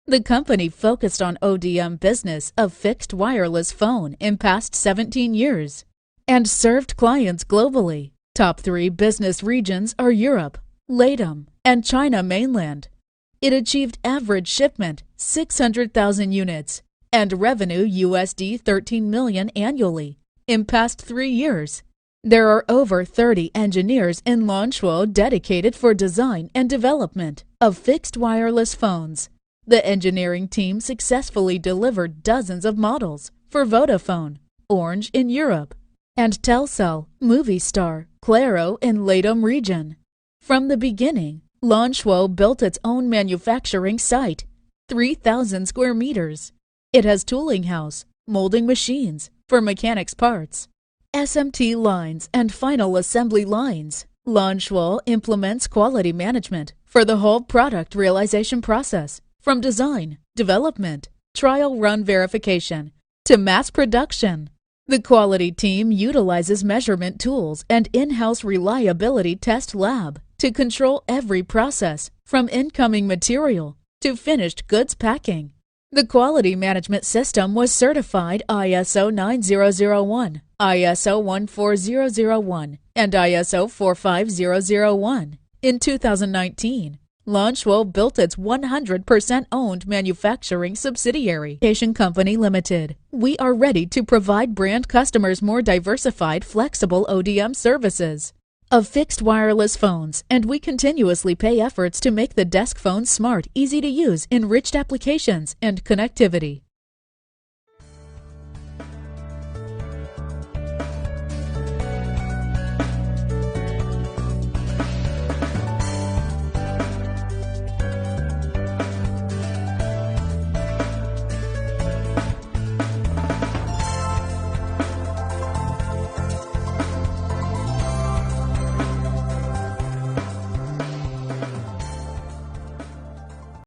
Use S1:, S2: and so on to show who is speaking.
S1: The company focused on ODM business of fixed wireless phone in past 17 years and served clients globally. Top 3 business regions are Europe, LATAM, and China mainland. It achieved average shipment 600,000 units and revenue USD 13 million annually in past 3 years. There are over 30 engineers in Lanzhou dedicated for design and development of fixed wireless phones. The engineering team successfully delivered dozens of models for Vodafone, Orange in Europe, and Telcel, Movistar, Claro in LATAM region. From the beginning, Lanzhou built its own manufacturing site, 3,000 square meters. It has tooling house, molding machines for mechanics parts, SMT lines and final assembly lines. Lanzhou implements quality management for the whole product realization process, from design, development, trial run verification, to mass production. The quality team utilizes measurement tools and in-house reliability test lab to control every process, from incoming material to finished goods packing. The quality management system was certified ISO 9001, ISO 14001, and ISO 45001. In 2019, Lanzhou built its 100% owned manufacturing subsidiary, Asian Company Limited. We are ready to provide brand customers more diversified, flexible ODM services of fixed wireless phones, and we continuously pay efforts to make the desk phone smart, easy to use, enriched applications, and connectivity.